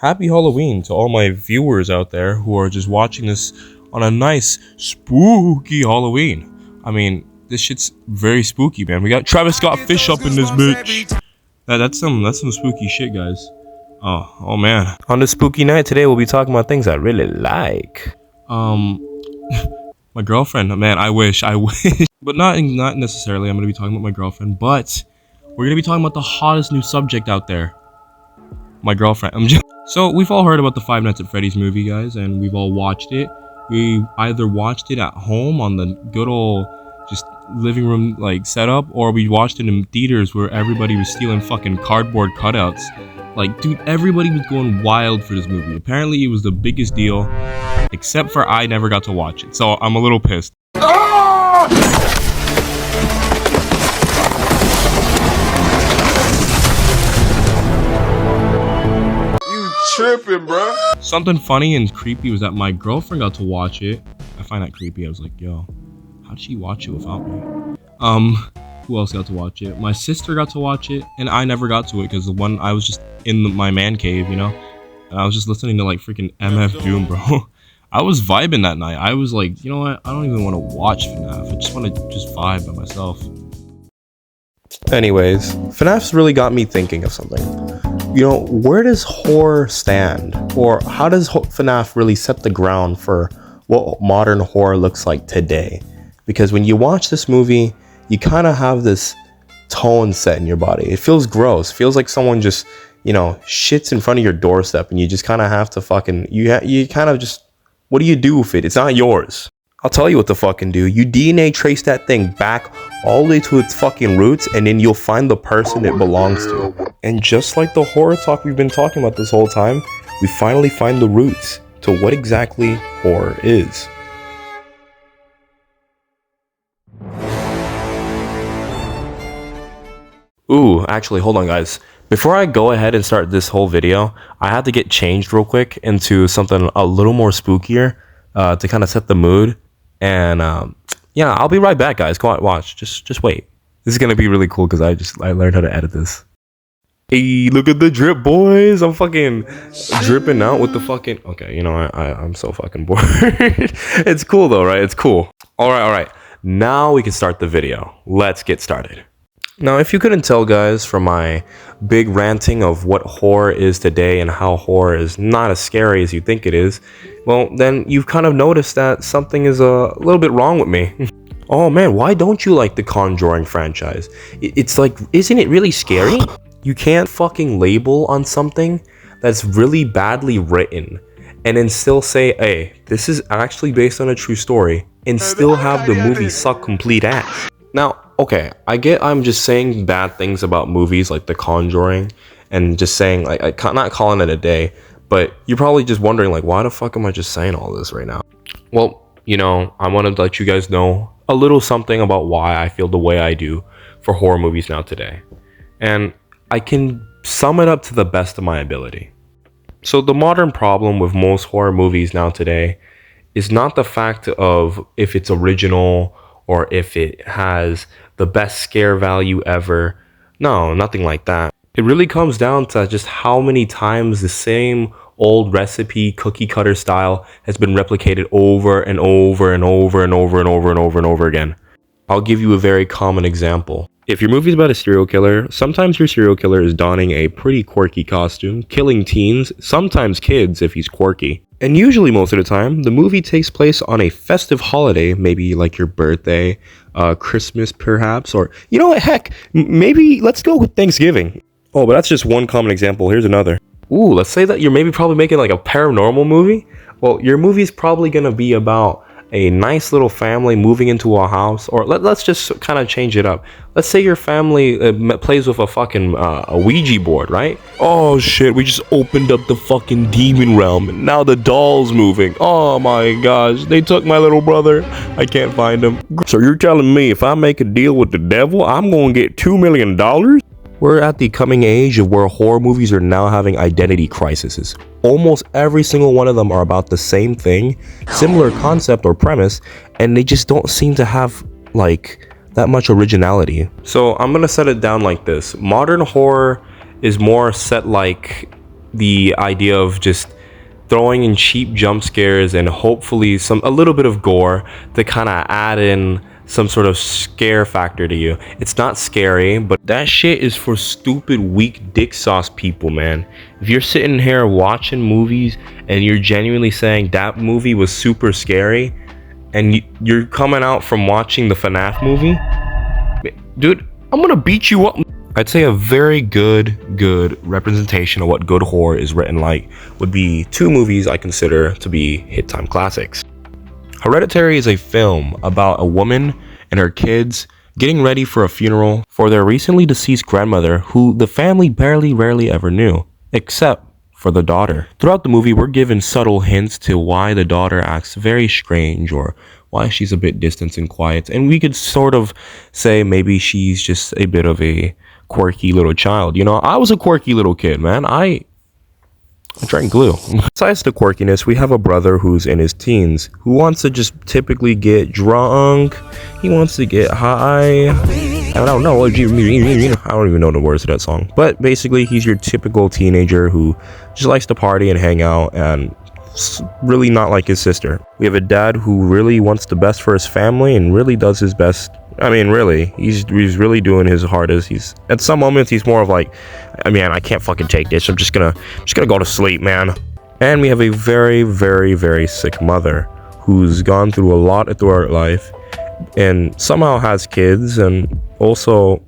Happy Halloween to all my viewers out there who are just watching this on a nice spooky Halloween. I mean, this shit's very spooky, man. We got Travis Scott Fish up in this bitch. That's some spooky shit, guys. Oh man. On this spooky night today, we'll be talking about things I really like. My girlfriend, man, I wish. But not necessarily I'm gonna be talking about my girlfriend, but we're gonna be talking about the hottest new subject out there. My girlfriend. So we've all heard about the Five Nights at Freddy's movie, guys, and we've all watched it. We either watched it at home on the good old just living room like setup, or we watched it in theaters where everybody was stealing fucking cardboard cutouts. Like, dude, everybody was going wild for this movie. Apparently, it was the biggest deal, except for I never got to watch it, so I'm a little pissed. Tripping, bro. Something funny and creepy was that my girlfriend got to watch it. I find that creepy. I was like, yo, how'd she watch it without me? Who else got to watch it? My sister got to watch it, and I never got to it because I was just in my man cave, you know, and I was just listening to like freaking MF Doom, bro. I was vibing that night. I was like, you know what? I don't even want to watch Fnaf. I just want to just vibe by myself. Anyways, Fnaf's really got me thinking of something. You know, where does horror stand? Or how does Fnaf really set the ground for what modern horror looks like today? Because when you watch this movie, you kind of have this tone set in your body. It feels gross. It feels like someone just, you know, shits in front of your doorstep and you just kind of have to fucking, you kind of just, what do you do with it? It's not yours. I'll tell you what to fucking do. You DNA trace that thing back all the way to its fucking roots, and then you'll find the person it belongs to. And just like the horror talk we've been talking about this whole time, we finally find the roots to what exactly horror is. Ooh, actually, hold on, guys. Before I go ahead and start this whole video, I had to get changed real quick into something a little more spookier to kind of set the mood. And yeah, I'll be right back, guys. Go on, watch. Just wait. This is gonna be really cool because I learned how to edit this. Hey, look at the drip, boys. I'm fucking dripping out with the fucking. Okay, you know I'm so fucking bored. It's cool though, right? It's cool. All right. Now we can start the video. Let's get started. Now, if you couldn't tell, guys, from my big ranting of what horror is today and how horror is not as scary as you think it is, well, then you've kind of noticed that something is a little bit wrong with me. Oh man, why don't you like the Conjuring franchise? It's like, isn't it really scary? You can't fucking label on something that's really badly written and then still say, hey, this is actually based on a true story, and still have the movie suck complete ass. Now, okay, I get I'm just saying bad things about movies like The Conjuring and just saying, like, not calling it a day, but you're probably just wondering, like, why the fuck am I just saying all this right now? Well, you know, I want to let you guys know a little something about why I feel the way I do for horror movies now today. And I can sum it up to the best of my ability. So the modern problem with most horror movies now today is not the fact of if it's original or if it has the best scare value ever. No, nothing like that. It really comes down to just how many times the same old recipe, cookie cutter style has been replicated over and over and over and over and over and over and over again. I'll give you a very common example. If your movie's about a serial killer, sometimes your serial killer is donning a pretty quirky costume, killing teens, sometimes kids if he's quirky. And usually most of the time, the movie takes place on a festive holiday, maybe like your birthday, Christmas perhaps, or, you know what, heck, maybe let's go with Thanksgiving. Oh, but that's just one common example. Here's another. Ooh, let's say that you're maybe probably making like a paranormal movie. Well, your movie's probably gonna be about a nice little family moving into a house, or let's just kind of change it up. Let's say your family plays with a fucking a Ouija board, right? Oh shit, we just opened up the fucking demon realm and now the doll's moving. Oh my gosh, they took my little brother. I can't find him. So you're telling me if I make a deal with the devil, I'm gonna get $2 million? We're at the coming age of where horror movies are now having identity crises. Almost every single one of them are about the same thing, similar concept or premise, and they just don't seem to have, like, that much originality. So I'm gonna set it down like this. Modern horror is more set like the idea of just throwing in cheap jump scares and hopefully a little bit of gore to kind of add in some sort of scare factor to you. It's not scary, but that shit is for stupid, weak dick sauce people, man. If you're sitting here watching movies and you're genuinely saying that movie was super scary, and you're coming out from watching the Fnaf movie, dude, I'm gonna beat you up. I'd say a very good representation of what good horror is written like would be two movies I consider to be hit time classics. Hereditary is a film about a woman and her kids getting ready for a funeral for their recently deceased grandmother, who the family rarely ever knew, except for the daughter. Throughout the movie, we're given subtle hints to why the daughter acts very strange or why she's a bit distant and quiet, and we could sort of say maybe she's just a bit of a quirky little child. You know, I was a quirky little kid, man. I drank glue. Besides the quirkiness, we have a brother who's in his teens who wants to just typically get drunk. He wants to get high. I don't know. I don't even know the words of that song. But basically, he's your typical teenager who just likes to party and hang out and really not like his sister. We have a dad who really wants the best for his family and really does his best. I mean, really, he's really doing his hardest. He's at some moments he's more of like, I mean, I can't fucking take this. I'm just gonna go to sleep, man. And we have a very sick mother who's gone through a lot through her life and somehow has kids and also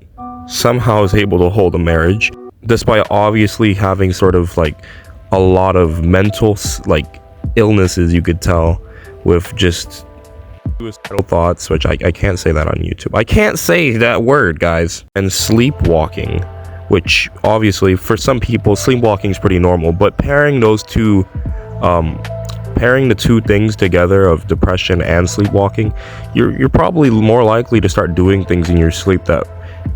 somehow is able to hold a marriage despite obviously having sort of like a lot of mental like illnesses, you could tell, with just suicidal thoughts, which I can't say that on YouTube. I can't say that word, guys. And sleepwalking, which obviously for some people sleepwalking is pretty normal, but pairing the two things together of depression and sleepwalking, you're probably more likely to start doing things in your sleep that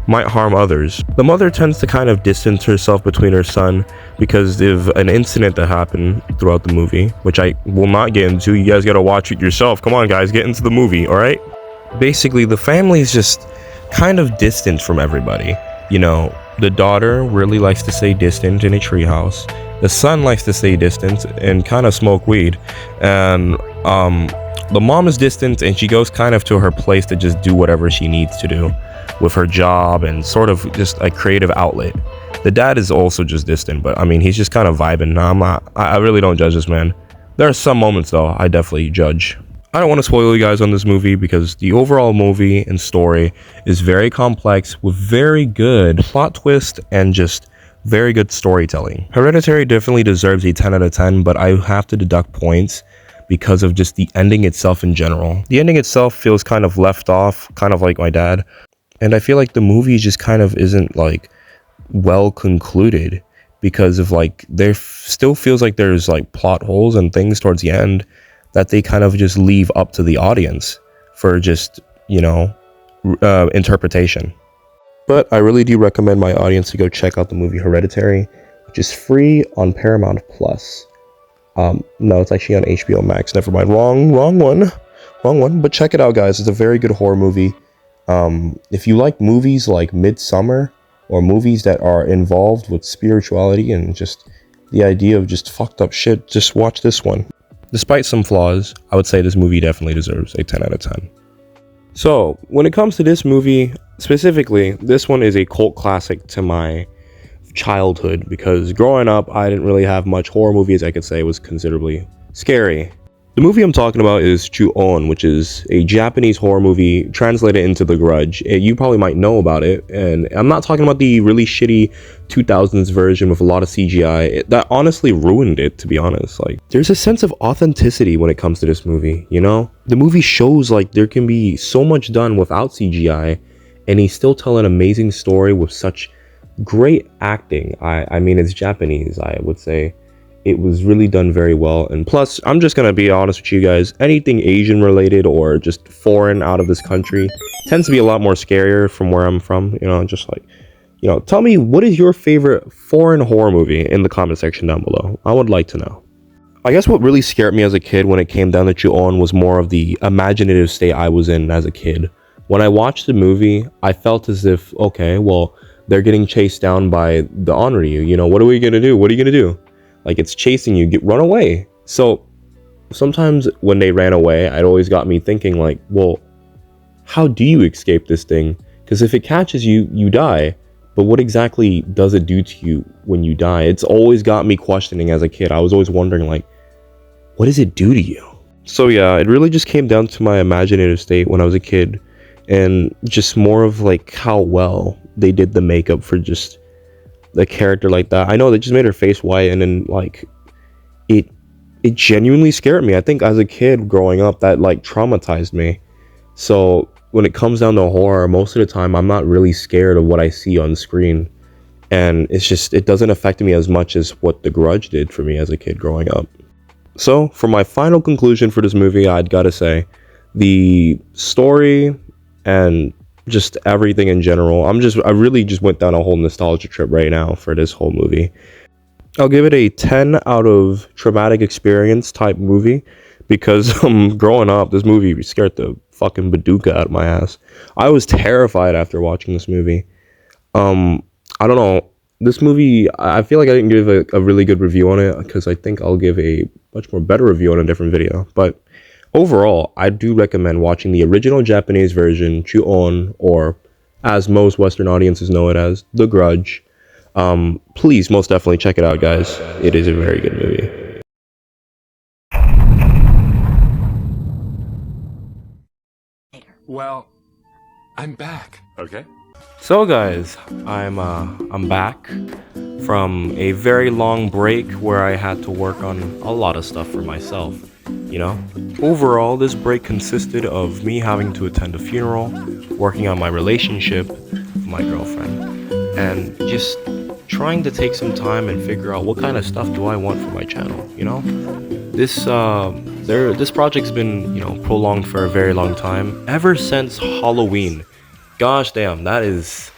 might harm others. The mother tends to kind of distance herself between her son because of an incident that happened throughout the movie, which I will not get into. You guys gotta watch it yourself. Come on, guys, get into the movie, all right? Basically, the family is just kind of distant from everybody. You know, the daughter really likes to stay distant in a treehouse. The son likes to stay distant and kind of smoke weed. And the mom is distant and she goes kind of to her place to just do whatever she needs to do with her job and sort of just a creative outlet. The dad is also just distant, but I mean, he's just kind of vibing. No, I really don't judge this man. There are some moments though I definitely judge. I don't want to spoil you guys on this movie because the overall movie and story is very complex with very good plot twist and just very good storytelling. Hereditary definitely deserves a 10 out of 10, but I have to deduct points because of just the ending itself in general. The ending itself feels kind of left off, kind of like my dad. And I feel like the movie just kind of isn't like well concluded because of like there still feels like there's like plot holes and things towards the end that they kind of just leave up to the audience for just, you know, interpretation. But I really do recommend my audience to go check out the movie Hereditary, which is free on Paramount Plus. No, it's actually on HBO Max. Never mind. Wrong one. But check it out, guys. It's a very good horror movie. If you like movies like Midsummer or movies that are involved with spirituality and just the idea of just fucked up shit, just watch this one. Despite some flaws, I would say this movie definitely deserves a 10 out of 10. So, when it comes to this movie, specifically, this one is a cult classic to my childhood because growing up, I didn't really have much horror movies I could say was considerably scary. The movie I'm talking about is Ju-on, which is a Japanese horror movie translated into The Grudge. You probably might know about it, and I'm not talking about the really shitty 2000s version with a lot of CGI. That honestly ruined it, to be honest. Like, there's a sense of authenticity when it comes to this movie, you know? The movie shows like there can be so much done without CGI, and he still tell an amazing story with such great acting. I mean, it's Japanese, I would say. It was really done very well. And plus, I'm just gonna be honest with you guys, anything Asian related or just foreign out of this country tends to be a lot more scarier from where I'm from, you know, just like, you know, tell me, what is your favorite foreign horror movie in the comment section down below? I would like to know. I guess what really scared me as a kid when it came down to Ju-on was more of the imaginative state I was in as a kid. When I watched the movie, I felt as if, okay, well, they're getting chased down by the Onryu, you know, what are we gonna do? What are you gonna do? like it's chasing you, run away. So sometimes when they ran away, it always got me thinking like, well, how do you escape this thing? Because if it catches you, you die. But what exactly does it do to you when you die? It's always got me questioning as a kid. I was always wondering like, what does it do to you? So yeah, it really just came down to my imaginative state when I was a kid, and just more of like how well they did the makeup for just the character like that. I know they just made her face white, and then like it genuinely scared me. I think as a kid growing up, that like traumatized me. So when it comes down to horror, most of the time I'm not really scared of what I see on screen, and it doesn't affect me as much as what The Grudge did for me as a kid growing up. So for my final conclusion for this movie, I'd gotta say the story and just everything in general, I really just went down a whole nostalgia trip right now for this whole movie. I'll give it a 10 out of traumatic experience type movie, because growing up, this movie scared the fucking badooka out of my ass. I was terrified after watching this movie. I don't know. This movie, I feel like I didn't give a really good review on it, because I think I'll give a much more better review on a different video. But overall, I do recommend watching the original Japanese version, Ju-on, or as most Western audiences know it as, The Grudge. Please most definitely check it out, guys. It is a very good movie. Well, I'm back. Okay. So guys, I'm back from a very long break where I had to work on a lot of stuff for myself, you know? Overall, this break consisted of me having to attend a funeral, working on my relationship with my girlfriend, and just trying to take some time and figure out what kind of stuff do I want for my channel, you know? This project's been, prolonged for a very long time, ever since Halloween. Gosh damn, that is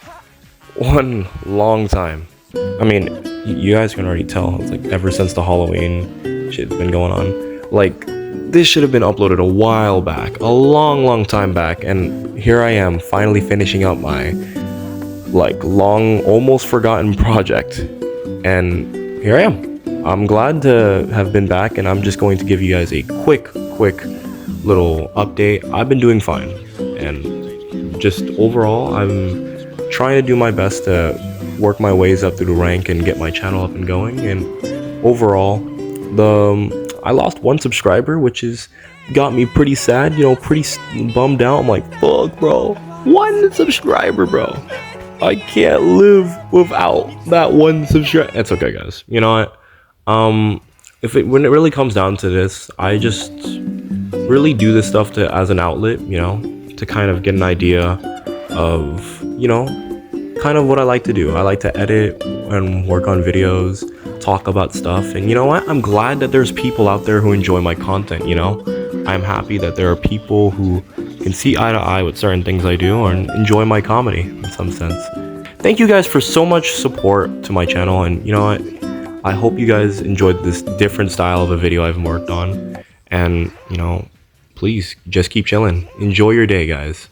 one long time. I mean, you guys can already tell, it's like ever since the Halloween shit's been going on. Like, this should have been uploaded a while back, a long time back, and here I am finally finishing up my like long, almost forgotten project. And here I am. I'm glad to have been back, and I'm just going to give you guys a quick little update. I've been doing fine, and just overall, I'm trying to do my best to work my ways up through the rank and get my channel up and going. And overall, I lost 1 subscriber, which is got me pretty sad, pretty bummed out. I'm like, fuck, bro, 1 subscriber, bro. I can't live without that 1 subscriber. It's okay, guys. You know what? When it really comes down to this, I just really do this stuff as an outlet, to kind of get an idea of, kind of what I like to do. I like to edit and work on videos, talk about stuff, and you know what? I'm glad that there's people out there who enjoy my content, I'm happy that there are people who can see eye to eye with certain things I do and enjoy my comedy in some sense. Thank you guys for so much support to my channel, and you know what? I hope you guys enjoyed this different style of a video I've worked on, and please just keep chilling. Enjoy your day, guys.